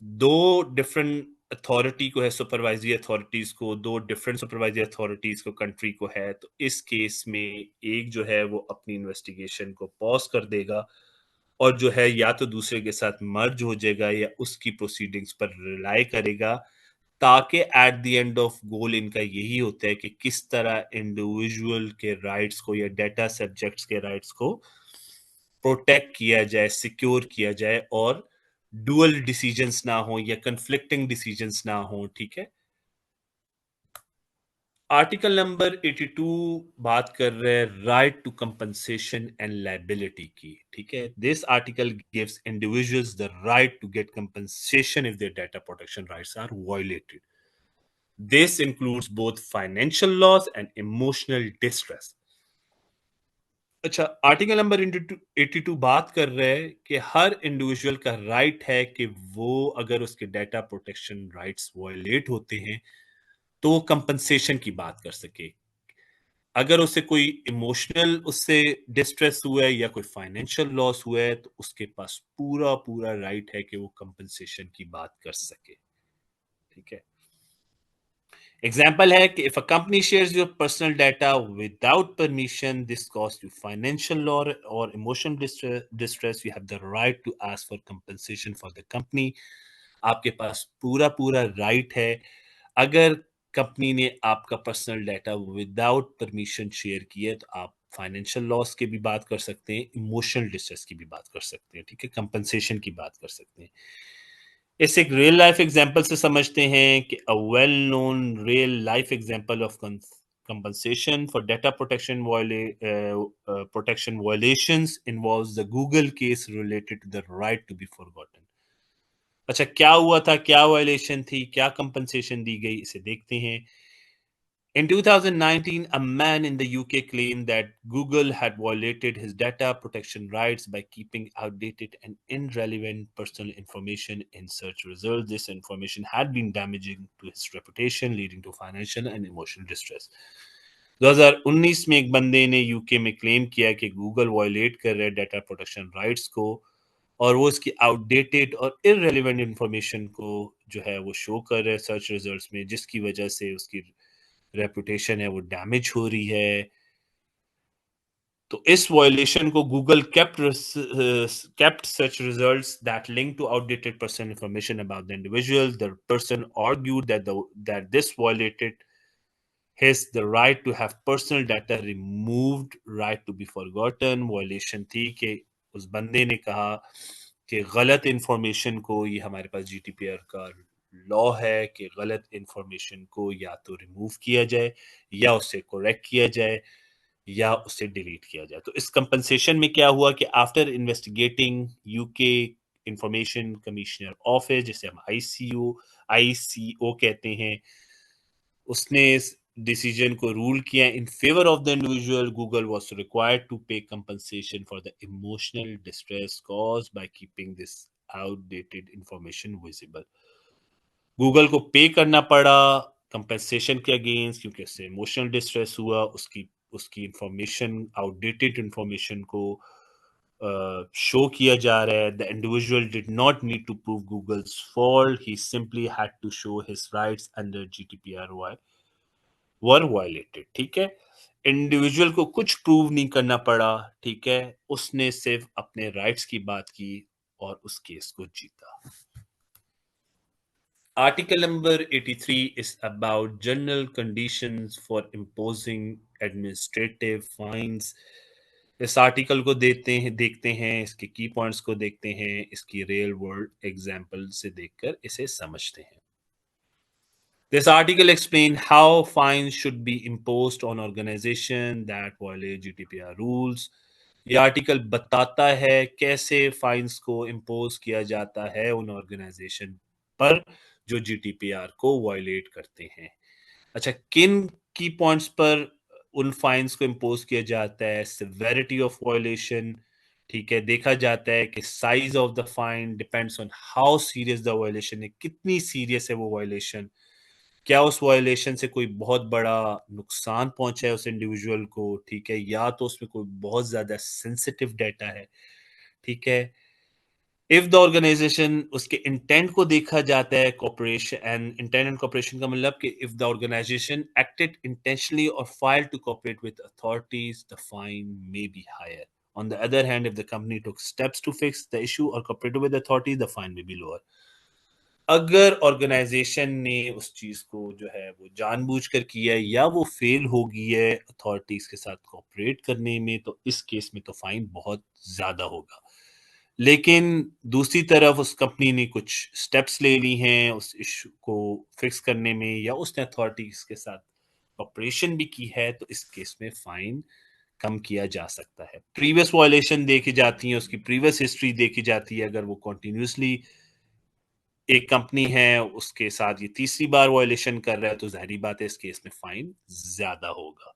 दो डिफरेंट अथॉरिटी को है, सुपरवाइजरी अथॉरिटीज को, दो डिफरेंट सुपरवाइजरी अथॉरिटीज को कंट्री को है, तो इस केस में एक जो है वो अपनी इन्वेस्टिगेशन को पॉज कर देगा और जो है या तो दूसरे के साथ मर्ज हो जाएगा या उसकी प्रोसीडिंग्स पर रिलाई करेगा, ताकि at the end of goal इनका यही होता है कि किस तरह इंडिविजुअल के राइट्स को या डाटा सब्जेक्ट्स के राइट्स को प्रोटेक्ट किया जाए, सिक्योर किया जाए और डुअल डिसीजंस ना हो या कंफ्लिक्टिंग डिसीजंस ना हो, ठीक है। आर्टिकल नंबर 82 बात कर रहे हैं right to compensation and liability की, ठीक है। This article gives individuals the right to get compensation if their data protection rights are violated. This includes both financial loss and emotional distress. अच्छा, article number 82 बात कर रहा है कि हर individual का राइट है कि वो अगर उसके डाटा प्रोटेक्शन राइट्स वायलेट होते हैं तो वो कंपनसेशन की बात कर सके। अगर उसे कोई इमोशनल उससे डिस्ट्रेस हुआ है या कोई फाइनेंशियल लॉस हुआ है तो उसके पास पूरा पूरा राइट है कि वो कंपनसेशन की बात कर सके। ठीक है, एग्जाम्पल है कि if a company shares your personal data without permission, this cost you financial loss or emotional distress, you have the right to ask for compensation for the company. आपके पास पूरा पूरा राइट है। अगर कंपनी ने आपका personal data without permission share किया है तो आप फाइनेंशियल लॉस की भी बात कर सकते हैं, इमोशनल डिस्ट्रेस की भी बात कर सकते हैं, ठीक है, कंपनसेशन की बात कर सकते हैं। इस एक रियल लाइफ एग्जांपल से समझते हैं कि a well known real life example of compensation for data protection violations involves the Google case related to the right to be forgotten. अच्छा, क्या हुआ था, क्या वायलेशन थी, क्या कंपनसेशन दी गई, इसे देखते हैं। In 2019, a man in the UK claimed that Google had violated his data protection rights by keeping outdated and irrelevant personal information in search results. This information had been damaging to his reputation, leading to financial and emotional distress. 2019 में एक बंदे ने UK में claim किया कि Google violet कर रहा है डाटा प्रोटेक्शन राइट्स को और वो इसकी आउटडेटेड और इररेलेवेंट इंफॉर्मेशन को जो है वो शो कर रहा है सर्च रिजल्ट्स में, जिसकी वजह से उसकी रेपुटेशन है वो डैमेज हो रही है। तो इस वायलेशन को Google kept such results that link to outdated personal information about the individual. The person argued that this violated his the right to have personal data removed, right to be forgotten. Violation थी कि उस बंदे ने कहा कि गलत information को, ये हमारे पास जीडीपीआर का लॉ है कि गलत इंफॉर्मेशन को या तो रिमूव किया जाए या उससे करेक्ट किया जाए या उसे डिलीट किया जाए। तो इस कंपनसेशन में क्या हुआ कि after investigating UK information commissioner office, जिसे हम आईसीओ कहते हैं, उसने इस डिसीजन को रूल किया in favour of the individual. Google was required to pay compensation for the emotional distress caused by keeping this outdated information visible. Google को pay करना पड़ा कंपनसेशन के अगेंस्ट क्योंकि उससे इमोशनल डिस्ट्रेस हुआ, उसकी उसकी इंफॉर्मेशन, आउटडेटेड इंफॉर्मेशन को शो किया जा रहा है। The individual did not need to prove Google's fault, he simply had to show his rights under GDPR were violated. ठीक है, इंडिविजुअल को कुछ प्रूव नहीं करना पड़ा, ठीक है, उसने सिर्फ अपने राइट्स की बात की और उस केस को जीता। Article number 83 is about general conditions for imposing administrative fines. इस आर्टिकल को देखते हैं, इसके की पॉइंट्स को देखते हैं, इसकी रियल वर्ल्ड एग्जांपल से देखकर इसे समझते हैं। This article explains how fines should be imposed on organization that violate GDPR rules. ये आर्टिकल बताता है कैसे फाइन्स को इम्पोज किया जाता है उन ऑर्गेनाइजेशन पर जो जीडीपीआर को वायलेट करते हैं। अच्छा, किन की पॉइंट्स पर उन फाइन्स को इम्पोज किया जाता है? सिवेरिटी ऑफ वायलेशन, ठीक है, देखा जाता है कि size of the fine depends on how serious the violation है, कितनी सीरियस है वो वायलेशन, क्या उस वायलेशन से कोई बहुत बड़ा नुकसान पहुंचा है उस इंडिविजुअल को, ठीक है, या तो उसमें कोई बहुत ज्यादा सेंसिटिव डाटा है, ठीक है। इफ द ऑर्गेनाइजेशन, उसके इंटेंट को देखा जाता है, cooperation and intent and cooperation का मतलब कि if the organisation acted intentionally or failed to cooperate with authorities, the fine may be higher. On the other hand, if the company took steps to fix the issue or cooperated with the authorities, the fine may be lower. अगर organisation ने उस चीज को जो है वो जानबूझकर किया है या वो फेल हो गई है अथॉरिटीज के साथ कोऑपरेट करने में, तो इस केस में तो फाइन बहुत ज्यादा होगा। लेकिन दूसरी तरफ उस कंपनी ने कुछ स्टेप्स ले ली हैं उस इशू को फिक्स करने में या उसने अथॉरिटीज के साथ ऑपरेशन भी की है, तो इस केस में फाइन कम किया जा सकता है। प्रीवियस वायलेशन देखी जाती है, उसकी प्रीवियस हिस्ट्री देखी जाती है। अगर वो कंटिन्यूसली एक कंपनी है, उसके साथ ये तीसरी बार वायलेशन कर रहा है, तो ज़ाहिर बात है इस केस में फाइन ज़्यादा होगा।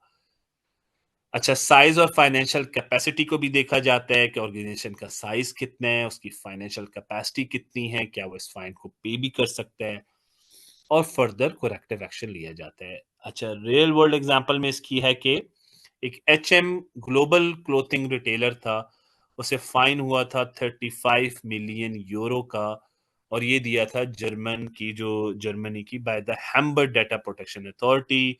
अच्छा, साइज़ और फाइनेंशियल कैपेसिटी को भी देखा जाता है कि ऑर्गेनाइजेशन का साइज़ कितना है, उसकी फाइनेंशियल कैपेसिटी कितनी है, क्या वो इस फाइन को पे भी कर सकता है, और फर्दर करेक्टिव एक्शन लिया जाता है। अच्छा, रियल वर्ल्ड एग्जांपल में इसकी है कि एक एचएम ग्लोबल क्लोथिंग रिटेलर था, उसे फाइन हुआ था 35 मिलियन यूरो का, और ये दिया था जर्मनी की by the Hamburg data protection authority.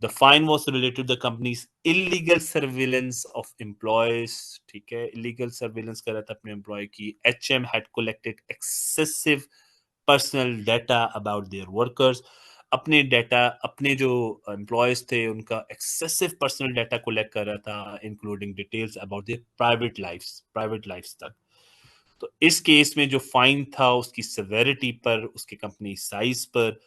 The fine was related to the companies illegal surveillance of employees. ठीक है, इलीगल सर्विलेंस कर रहा था अपने एम्प्लॉय की। HM had collected excessive personal data about their workers. अपने डाटा, अपने जो एम्प्लॉयज थे उनका एक्सेसिव पर्सनल डाटा कलेक्ट कर रहा था, including details about their private lifes तक। तो इस केस में जो फाइन था उसकी सेवेरिटी पर, उसकी कंपनी साइज पर,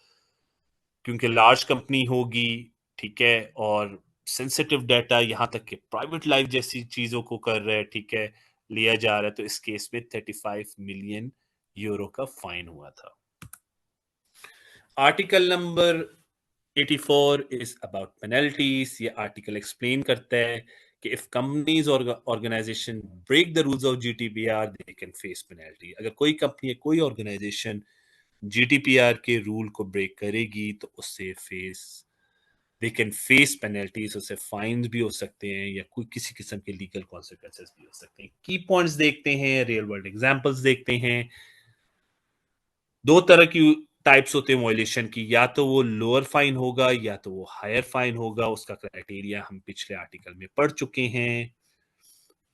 क्योंकि लार्ज कंपनी होगी, ठीक है, और सेंसिटिव डाटा, यहां तक कि प्राइवेट लाइफ जैसी चीजों को कर रहे हैं, ठीक है, लिया जा रहा है, तो इस केस में 35 मिलियन यूरो का फाइन हुआ था। Article number 84 is about penalties. ये आर्टिकल एक्सप्लेन करता है कि if companies or organization break the rules of GDPR, they can face penalty. अगर कोई कंपनी या कोई ऑर्गेनाइजेशन GDPR के रूल को ब्रेक करेगी तो उससे they can face penalties, उससे फाइन्स भी हो सकते हैं या कोई किसी किस्म के लीगल कॉन्सिक्वेंसेस भी हो सकते हैं। की पॉइंट्स देखते हैं, रियल वर्ल्ड एग्जांपल्स देखते हैं। दो तरह की टाइप्स होते हैं वायलेशन की, या तो वो लोअर फाइन होगा या तो वो हायर फाइन होगा। उसका क्राइटेरिया हम पिछले आर्टिकल में पढ़ चुके हैं।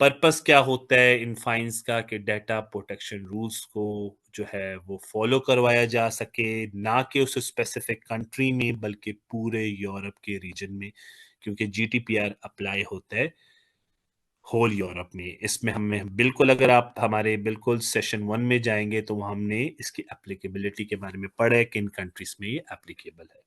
पर्पस क्या होता है इन फाइन्स का कि डाटा प्रोटेक्शन रूल्स को जो है वो फॉलो करवाया जा सके, ना कि उस स्पेसिफिक कंट्री में बल्कि पूरे यूरोप के रीजन में, क्योंकि जीडीपीआर अप्लाई होता है होल यूरोप में। इसमें हमें बिल्कुल, अगर आप हमारे बिल्कुल सेशन 1 में जाएंगे तो हमने इसकी एप्लीकेबिलिटी के बारे में पढ़ा है, किन कंट्रीज में ये एप्लीकेबल है।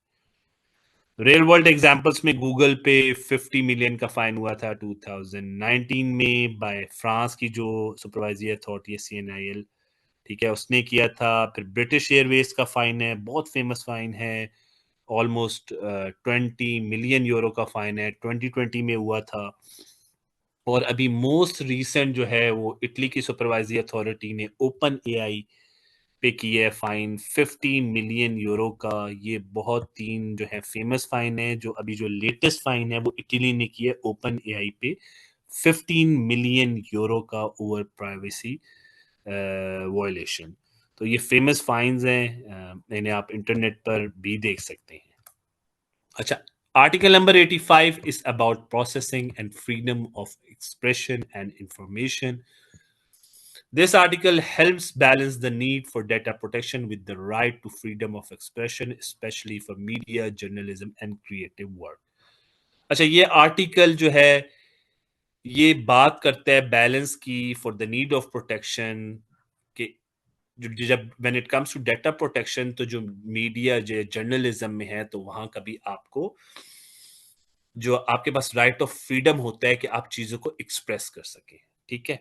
रियल वर्ल्ड एग्जांपल्स में गूगल पे 50 मिलियन का फाइन हुआ था 2019 में बाय फ्रांस की जो सुपरवाइजरी अथॉरिटी है, सीएनआईएल, ठीक है, उसने किया था। फिर ब्रिटिश एयरवेज का फाइन है, बहुत फेमस फाइन है, ऑलमोस्ट 20 मिलियन यूरो का फाइन है, 2020 में हुआ था। और अभी मोस्ट रीसेंट जो है वो इटली की सुपरवाइजरी अथॉरिटी ने ओपन एआई पे की है फाइन 50 मिलियन यूरो का। ये बहुत तीन जो है फेमस फाइन है। जो अभी जो लेटेस्ट फाइन है वो इटली ने की है ओपन एआई पे 15 मिलियन यूरो का ओवर प्राइवेसी वायलेशन। तो ये फेमस फाइन्स हैं, इन्हें आप इंटरनेट पर भी देख सकते हैं। अच्छा, article number 85 is about processing and freedom of expression and information. This article helps balance the need for data protection with the right to freedom of expression, especially for media, journalism and creative work. अच्छा, ये article जो है ये बात करता है balance की for the need of protection के, जब when it comes to data protection, तो जो मीडिया जो जर्नलिज्म में है तो वहां कभी आपको जो आपके पास राइट ऑफ फ्रीडम होता है कि आप चीजों को एक्सप्रेस कर सकें, ठीक है।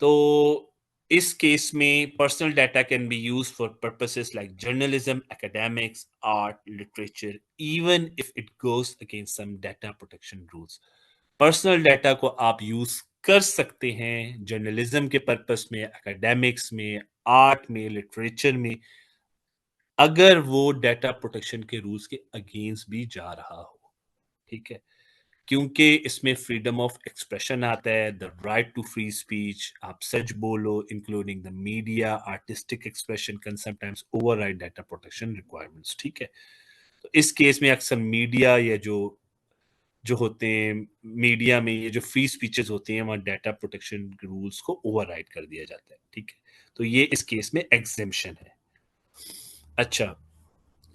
तो इस केस में personal data can be use for purposes like journalism, academics, art, literature, even if it goes against some data protection rules. Personal data को आप यूज कर सकते हैं जर्नलिज्म के पर्पस में, एकेडमिक्स में, आर्ट में, लिटरेचर में, अगर वो डाटा प्रोटेक्शन के रूल्स के अगेंस्ट भी जा रहा हो, ठीक है। क्योंकि इसमें फ्रीडम ऑफ एक्सप्रेशन आता है, the right to free speech, आप सच बोलो, including the media, artistic expression can sometimes override data protection requirements, ठीक है। तो इस केस में अक्सर मीडिया या जो जो होते हैं मीडिया में, ये जो फ्री स्पीचेस होती हैं, वहाँ डाटा प्रोटेक्शन रूल्स को ओवरराइड कर दिया जाता है, ठीक है। तो ये इस केस में एग्जेम्पशन है। अच्छा,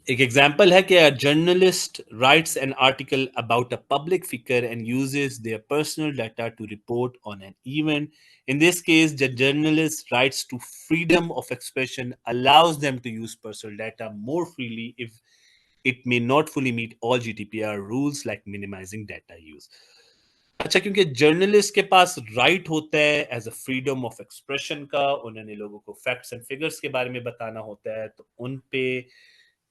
एक एग्जाम्पल है कि a journalist writes an article about a public figure and uses their personal data to report on an event. In this case, the journalist rights to freedom of expression allows them to use personal data more freely if it may not fully meet all GDPR rules like minimizing data use. अच्छा, क्योंकि journalist के पास right होता है as a freedom of expression का, उन्होंने लोगों को facts and figures के बारे में बताना होता है, तो उन पे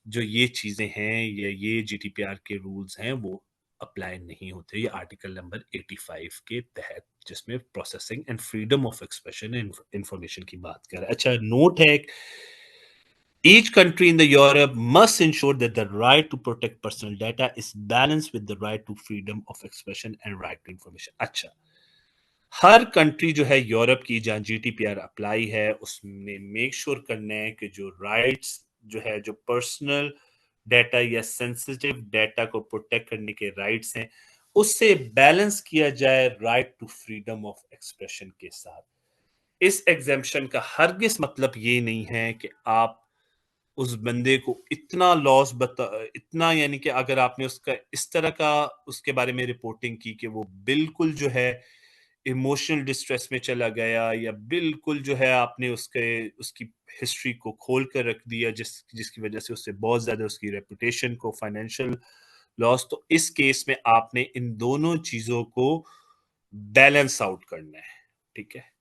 जो ये चीजें हैं या ये जीडीपीआर के रूल्स हैं वो अप्लाई नहीं होते। ये आर्टिकल नंबर 85 के तहत, जिसमें processing and freedom of expression and information की बात कर रहा है। अच्छा, नोट है, each country in the Europe must ensure that the right to protect personal data is balanced with the right to freedom of expression and right to information। अच्छा, हर country जो है यूरोप की जहां जीडीपीआर अप्लाई है, उसमें make sure करना है कि जो राइट्स जो है, जो पर्सनल डाटा या सेंसिटिव डाटा को प्रोटेक्ट करने के राइट्स हैं, उससे बैलेंस किया जाए right to freedom of expression के साथ। इस एग्जेम्पशन का हरगिज मतलब ये नहीं है कि आप उस बंदे को इतना लॉस बता, इतना यानी कि अगर आपने उसका इस तरह का उसके बारे में रिपोर्टिंग की कि वो बिल्कुल जो है इमोशनल डिस्ट्रेस में चला गया, या बिल्कुल जो है आपने उसके उसकी हिस्ट्री को खोल कर रख दिया, जिसकी वजह से उससे बहुत ज्यादा उसकी रेपुटेशन को फाइनेंशियल लॉस, तो इस केस में आपने इन दोनों चीजों को बैलेंस आउट करना है। ठीक है।